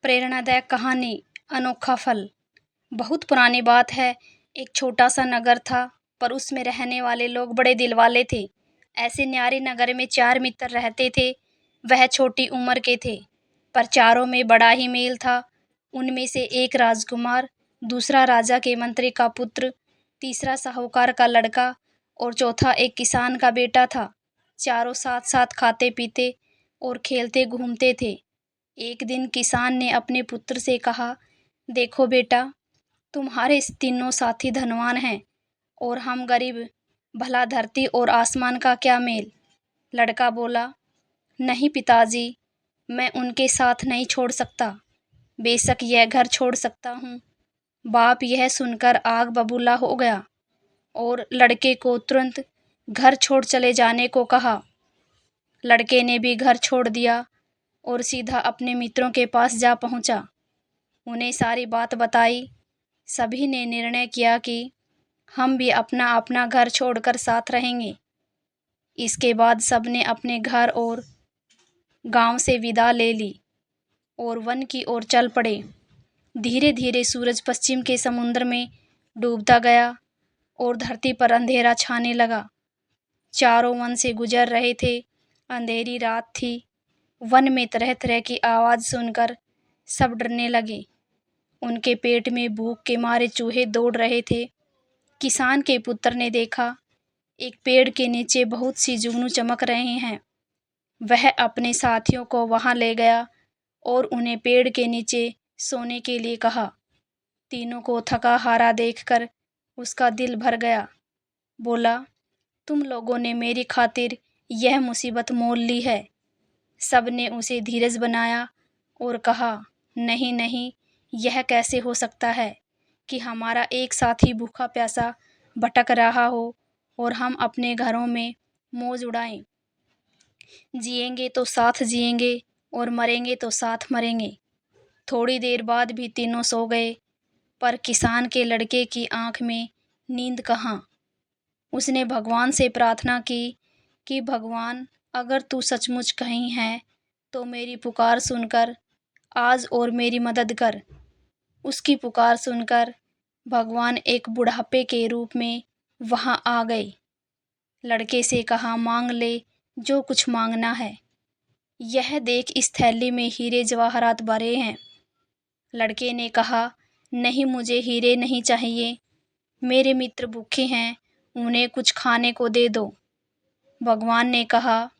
प्रेरणादायक कहानी। अनोखा फल। बहुत पुरानी बात है। एक छोटा सा नगर था, पर उसमें रहने वाले लोग बड़े दिल वाले थे। ऐसे न्यारे नगर में 4 मित्र रहते थे। वह छोटी उम्र के थे, पर चारों में बड़ा ही मेल था। उनमें से एक राजकुमार, दूसरा राजा के मंत्री का पुत्र, तीसरा साहूकार का लड़का और चौथा एक किसान का बेटा था। चारों साथ साथ खाते पीते और खेलते घूमते थे। एक दिन किसान ने अपने पुत्र से कहा, देखो बेटा, तुम्हारे तीनों साथी धनवान हैं और हम गरीब। भला धरती और आसमान का क्या मेल। लड़का बोला, नहीं पिताजी, मैं उनके साथ नहीं छोड़ सकता। बेशक यह घर छोड़ सकता हूँ। बाप यह सुनकर आग बबूला हो गया और लड़के को तुरंत घर छोड़ चले जाने को कहा। लड़के ने भी घर छोड़ दिया और सीधा अपने मित्रों के पास जा पहुंचा। उन्हें सारी बात बताई। सभी ने निर्णय किया कि हम भी अपना अपना घर छोड़कर साथ रहेंगे। इसके बाद सबने अपने घर और गांव से विदा ले ली और वन की ओर चल पड़े। धीरे धीरे सूरज पश्चिम के समुद्र में डूबता गया और धरती पर अंधेरा छाने लगा। चारों वन से गुजर रहे थे। अंधेरी रात थी। वन में तरह तरह की आवाज़ सुनकर सब डरने लगे। उनके पेट में भूख के मारे चूहे दौड़ रहे थे। किसान के पुत्र ने देखा, एक पेड़ के नीचे बहुत सी जुगनू चमक रहे हैं। वह अपने साथियों को वहां ले गया और उन्हें पेड़ के नीचे सोने के लिए कहा। तीनों को थका हारा देखकर उसका दिल भर गया। बोला, तुम लोगों ने मेरी खातिर यह मुसीबत मोल ली है। सबने उसे धीरज बनाया और कहा, नहीं नहीं, यह कैसे हो सकता है कि हमारा एक साथी भूखा प्यासा भटक रहा हो और हम अपने घरों में मौज उड़ाएं। जिएंगे तो साथ जिएंगे और मरेंगे तो साथ मरेंगे। थोड़ी देर बाद भी तीनों सो गए, पर किसान के लड़के की आंख में नींद कहाँ। उसने भगवान से प्रार्थना की कि भगवान, अगर तू सचमुच कहीं है तो मेरी पुकार सुनकर आज और मेरी मदद कर। उसकी पुकार सुनकर भगवान एक बुढ़ापे के रूप में वहां आ गए। लड़के से कहा, मांग ले जो कुछ मांगना है। यह देख इस थैली में हीरे जवाहरात भरे हैं। लड़के ने कहा, नहीं, मुझे हीरे नहीं चाहिए। मेरे मित्र भूखे हैं, उन्हें कुछ खाने को दे दो। भगवान ने कहा,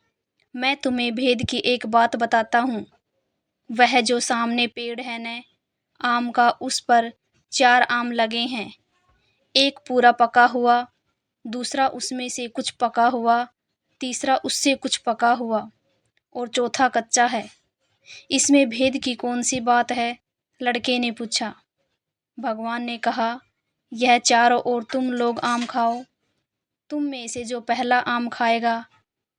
मैं तुम्हें भेद की एक बात बताता हूँ। वह जो सामने पेड़ है न, आम का, उस पर 4 आम लगे हैं। एक पूरा पका हुआ, दूसरा उसमें से कुछ पका हुआ, तीसरा उससे कुछ पका हुआ और चौथा कच्चा है। इसमें भेद की कौन सी बात है? लड़के ने पूछा। भगवान ने कहा, यह चारों और तुम लोग आम खाओ। तुम में से जो पहला आम खाएगा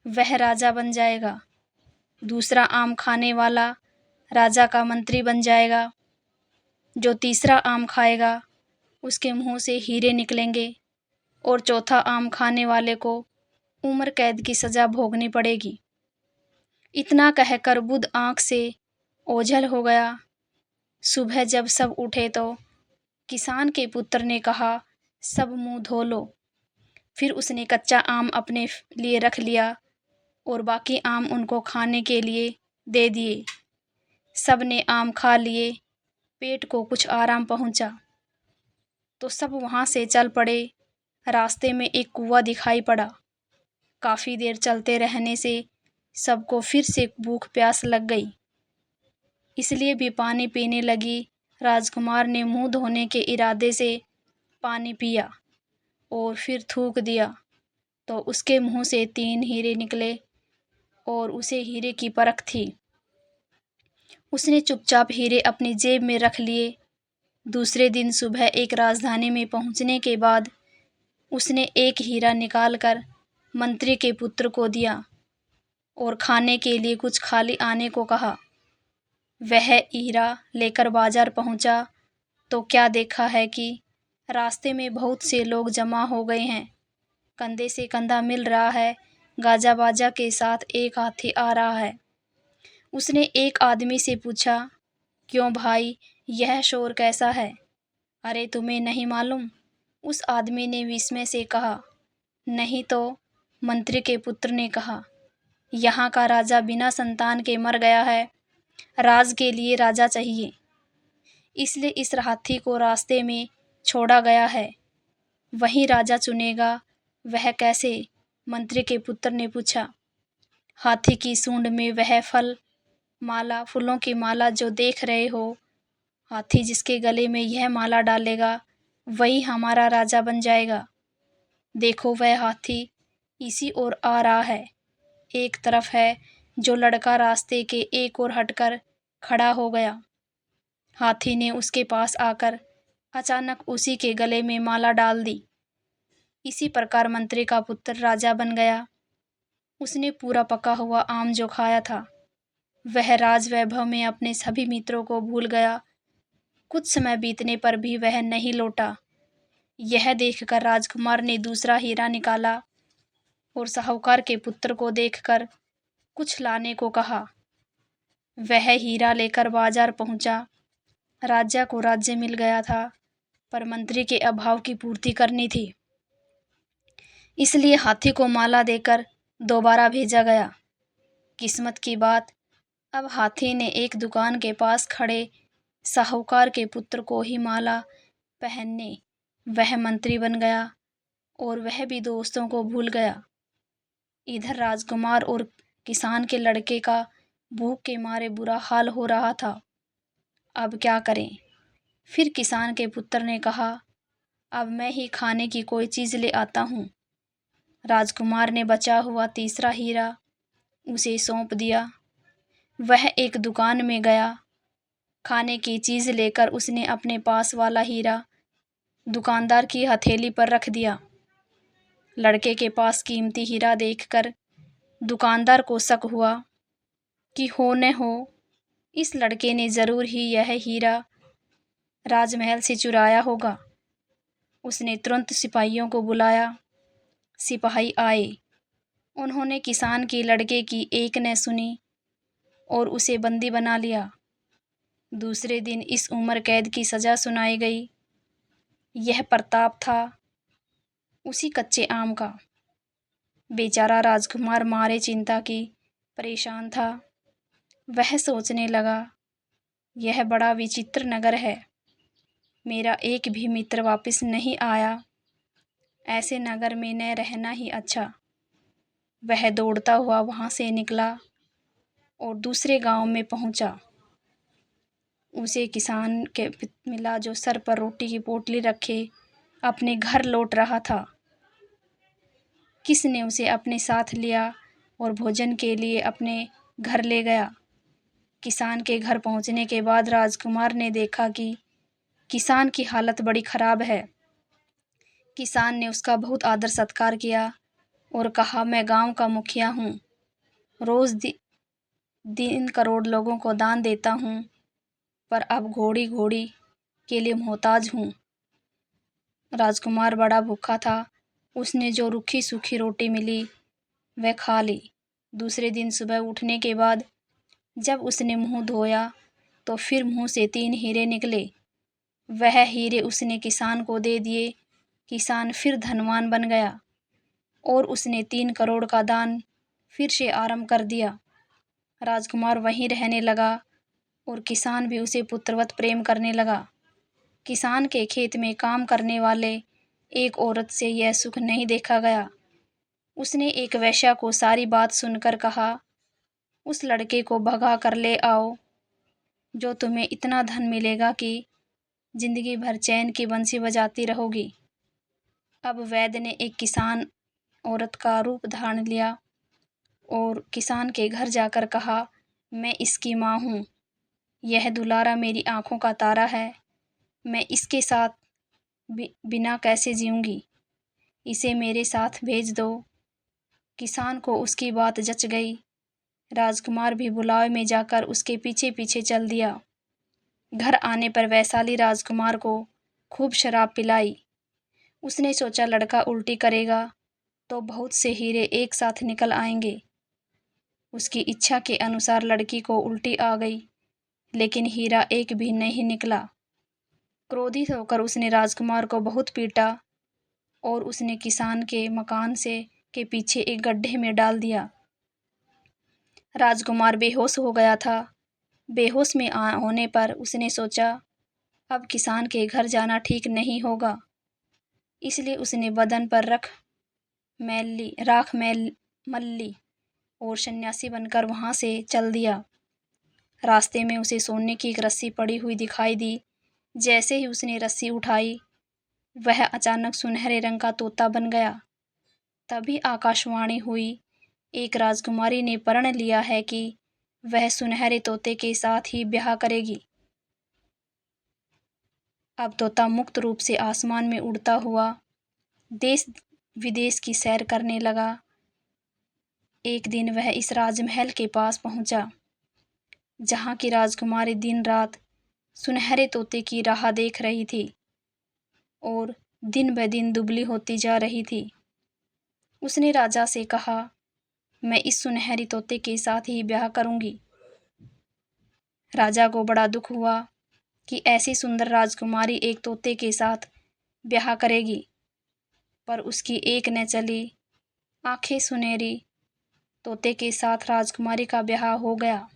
वह राजा बन जाएगा। दूसरा आम खाने वाला राजा का मंत्री बन जाएगा। जो तीसरा आम खाएगा उसके मुंह से हीरे निकलेंगे और चौथा आम खाने वाले को उम्र कैद की सजा भोगनी पड़ेगी। इतना कहकर बुद्ध आंख से ओझल हो गया। सुबह जब सब उठे तो किसान के पुत्र ने कहा, सब मुंह धो लो। फिर उसने कच्चा आम अपने लिए रख लिया और बाकी आम उनको खाने के लिए दे दिए। सब ने आम खा लिए। पेट को कुछ आराम पहुंचा तो सब वहां से चल पड़े। रास्ते में एक कुआं दिखाई पड़ा। काफी देर चलते रहने से सबको फिर से भूख प्यास लग गई, इसलिए भी पानी पीने लगी। राजकुमार ने मुंह धोने के इरादे से पानी पिया और फिर थूक दिया तो उसके मुंह से 3 हीरे निकले और उसे हीरे की परख थी। उसने चुपचाप हीरे अपनी जेब में रख लिए। दूसरे दिन सुबह एक राजधानी में पहुंचने के बाद उसने एक हीरा निकालकर मंत्री के पुत्र को दिया और खाने के लिए कुछ खाली आने को कहा। वह हीरा लेकर बाजार पहुंचा तो क्या देखा है कि रास्ते में बहुत से लोग जमा हो गए हैं। कंधे से कंधा मिल रहा है। गाजा बाजा के साथ एक हाथी आ रहा है। उसने एक आदमी से पूछा, क्यों भाई, यह शोर कैसा है? अरे तुम्हें नहीं मालूम? उस आदमी ने विस्मय से कहा। नहीं तो, मंत्री के पुत्र ने कहा। यहाँ का राजा बिना संतान के मर गया है। राज के लिए राजा चाहिए, इसलिए इस हाथी को रास्ते में छोड़ा गया है। वही राजा चुनेगा। वह कैसे? मंत्री के पुत्र ने पूछा। हाथी की सूंड में वह फूलों की माला जो देख रहे हो, हाथी जिसके गले में यह माला डालेगा वही हमारा राजा बन जाएगा। देखो वह हाथी इसी ओर आ रहा है। एक तरफ है। जो लड़का रास्ते के एक ओर हटकर खड़ा हो गया। हाथी ने उसके पास आकर अचानक उसी के गले में माला डाल दी। इसी प्रकार मंत्री का पुत्र राजा बन गया। उसने पूरा पका हुआ आम जो खाया था, वह राज वैभव में अपने सभी मित्रों को भूल गया। कुछ समय बीतने पर भी वह नहीं लौटा। यह देखकर राजकुमार ने दूसरा हीरा निकाला और साहूकार के पुत्र को देखकर कुछ लाने को कहा। वह हीरा लेकर बाजार पहुंचा। राजा को राज्य मिल गया था, पर मंत्री के अभाव की पूर्ति करनी थी, इसलिए हाथी को माला देकर दोबारा भेजा गया। किस्मत की बात, अब हाथी ने एक दुकान के पास खड़े साहूकार के पुत्र को ही माला पहनने वह मंत्री बन गया और वह भी दोस्तों को भूल गया। इधर राजकुमार और किसान के लड़के का भूख के मारे बुरा हाल हो रहा था। अब क्या करें? फिर किसान के पुत्र ने कहा, अब मैं ही खाने की कोई चीज़ ले आता हूँ। राजकुमार ने बचा हुआ तीसरा हीरा उसे सौंप दिया। वह एक दुकान में गया। खाने की चीज़ लेकर उसने अपने पास वाला हीरा दुकानदार की हथेली पर रख दिया। लड़के के पास कीमती हीरा देखकर दुकानदार को शक हुआ कि हो न हो इस लड़के ने ज़रूर ही यह हीरा राजमहल से चुराया होगा। उसने तुरंत सिपाहियों को बुलाया। सिपाही आए। उन्होंने किसान के लड़के की एक न सुनी और उसे बंदी बना लिया। दूसरे दिन इस उम्र कैद की सज़ा सुनाई गई। यह प्रताप था उसी कच्चे आम का। बेचारा राजकुमार मारे चिंता की परेशान था। वह सोचने लगा, यह बड़ा विचित्र नगर है। मेरा एक भी मित्र वापस नहीं आया। ऐसे नगर में न रहना ही अच्छा। वह दौड़ता हुआ वहाँ से निकला और दूसरे गांव में पहुँचा। उसे किसान के मिला जो सर पर रोटी की पोटली रखे अपने घर लौट रहा था। किसने उसे अपने साथ लिया और भोजन के लिए अपने घर ले गया। किसान के घर पहुंचने के बाद राजकुमार ने देखा कि किसान की हालत बड़ी खराब है। किसान ने उसका बहुत आदर सत्कार किया और कहा, मैं गांव का मुखिया हूँ। रोज़ 3 करोड़ लोगों को दान देता हूँ, पर अब घोड़ी के लिए मोहताज हूँ। राजकुमार बड़ा भूखा था। उसने जो रूखी सूखी रोटी मिली वह खा ली। दूसरे दिन सुबह उठने के बाद जब उसने मुंह धोया तो फिर मुंह से 3 हीरे निकले। वह हीरे उसने किसान को दे दिए। किसान फिर धनवान बन गया और उसने 3 करोड़ का दान फिर से आरंभ कर दिया। राजकुमार वहीं रहने लगा और किसान भी उसे पुत्रवत प्रेम करने लगा। किसान के खेत में काम करने वाले एक औरत से यह सुख नहीं देखा गया। उसने एक वेश्या को सारी बात सुनकर कहा, उस लड़के को भगा कर ले आओ, जो तुम्हें इतना धन मिलेगा कि जिंदगी भर चैन की बंसी बजाती रहोगी। अब वैद्य ने एक किसान औरत का रूप धारण लिया और किसान के घर जाकर कहा, मैं इसकी माँ हूँ। यह दुलारा मेरी आँखों का तारा है। मैं इसके साथ बिना कैसे जीऊँगी। इसे मेरे साथ भेज दो। किसान को उसकी बात जच गई। राजकुमार भी बुलावे में जाकर उसके पीछे पीछे चल दिया। घर आने पर वैशाली राजकुमार को खूब शराब पिलाई। उसने सोचा लड़का उल्टी करेगा तो बहुत से हीरे एक साथ निकल आएंगे। उसकी इच्छा के अनुसार लड़की को उल्टी आ गई। लेकिन हीरा एक भी नहीं निकला। क्रोधित होकर उसने राजकुमार को बहुत पीटा और उसने किसान के मकान से के पीछे एक गड्ढे में डाल दिया। राजकुमार बेहोश हो गया था। बेहोश में होने पर उसने सोचा अब किसान के घर जाना ठीक नहीं होगा, इसलिए उसने बदन पर राख मल्ली और सन्यासी बनकर वहां से चल दिया। रास्ते में उसे सोने की एक रस्सी पड़ी हुई दिखाई दी। जैसे ही उसने रस्सी उठाई, वह अचानक सुनहरे रंग का तोता बन गया। तभी आकाशवाणी हुई, एक राजकुमारी ने प्रण लिया है कि वह सुनहरे तोते के साथ ही ब्याह करेगी। अब तोता मुक्त रूप से आसमान में उड़ता हुआ देश विदेश की सैर करने लगा। एक दिन वह इस राजमहल के पास पहुंचा, जहां की राजकुमारी दिन रात सुनहरे तोते की राह देख रही थी और दिन ब दिन दुबली होती जा रही थी। उसने राजा से कहा, मैं इस सुनहरी तोते के साथ ही ब्याह करूंगी। राजा को बड़ा दुख हुआ कि ऐसी सुंदर राजकुमारी एक तोते के साथ ब्याह करेगी, पर उसकी एक न चली। आंखें सुनहरी तोते के साथ राजकुमारी का ब्याह हो गया।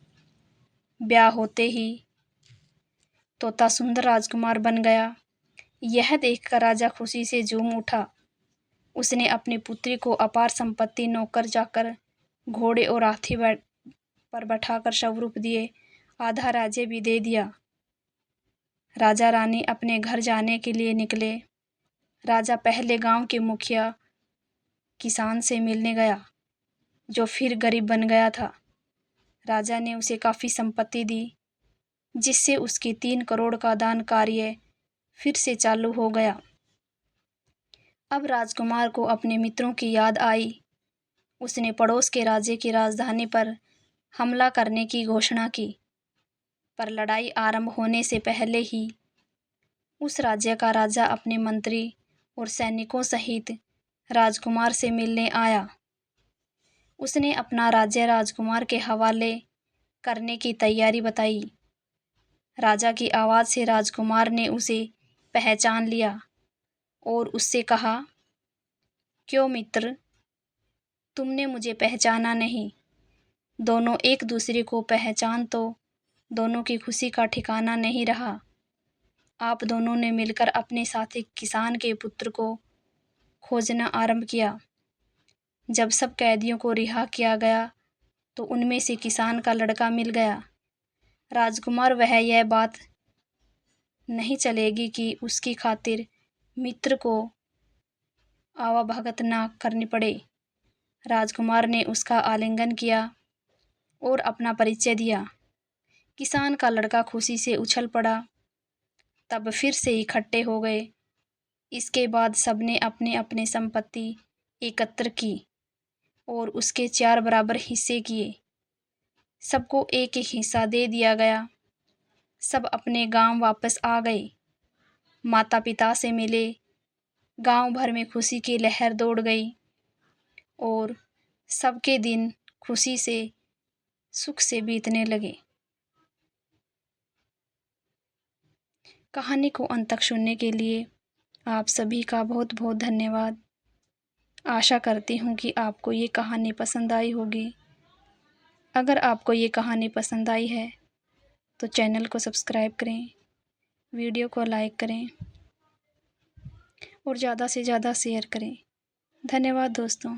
ब्याह होते ही तोता सुंदर राजकुमार बन गया। यह देखकर राजा खुशी से झूम उठा। उसने अपनी पुत्री को अपार संपत्ति, नौकर चाकर, घोड़े और हाथी पर बैठाकर स्वरूप दिए, आधा राज्य भी दे दिया। राजा रानी अपने घर जाने के लिए निकले। राजा पहले गांव के मुखिया किसान से मिलने गया, जो फिर गरीब बन गया था। राजा ने उसे काफी संपत्ति दी, जिससे उसकी 3 करोड़ का दान कार्य फिर से चालू हो गया। अब राजकुमार को अपने मित्रों की याद आई। उसने पड़ोस के राज्य की राजधानी पर हमला करने की घोषणा की, पर लड़ाई आरंभ होने से पहले ही उस राज्य का राजा अपने मंत्री और सैनिकों सहित राजकुमार से मिलने आया। उसने अपना राज्य राजकुमार के हवाले करने की तैयारी बताई। राजा की आवाज से राजकुमार ने उसे पहचान लिया और उससे कहा, क्यों मित्र, तुमने मुझे पहचाना नहीं? दोनों एक दूसरे को पहचान तो दोनों की खुशी का ठिकाना नहीं रहा। आप दोनों ने मिलकर अपने साथी किसान के पुत्र को खोजना आरंभ किया। जब सब कैदियों को रिहा किया गया तो उनमें से किसान का लड़का मिल गया। राजकुमार वह यह बात नहीं चलेगी कि उसकी खातिर मित्र को आवाभगत ना करनी पड़े। राजकुमार ने उसका आलिंगन किया और अपना परिचय दिया। किसान का लड़का खुशी से उछल पड़ा। तब फिर से इकट्ठे हो गए। इसके बाद सबने अपने अपने संपत्ति एकत्र की और उसके 4 बराबर हिस्से किए। सबको एक एक हिस्सा दे दिया गया। सब अपने गांव वापस आ गए। माता पिता से मिले। गांव भर में खुशी की लहर दौड़ गई और सबके दिन खुशी से, सुख से बीतने लगे। कहानी को अंत तक सुनने के लिए आप सभी का बहुत बहुत धन्यवाद। आशा करती हूँ कि आपको ये कहानी पसंद आई होगी। अगर आपको ये कहानी पसंद आई है तो चैनल को सब्सक्राइब करें, वीडियो को लाइक करें और ज़्यादा से ज़्यादा शेयर करें। धन्यवाद दोस्तों।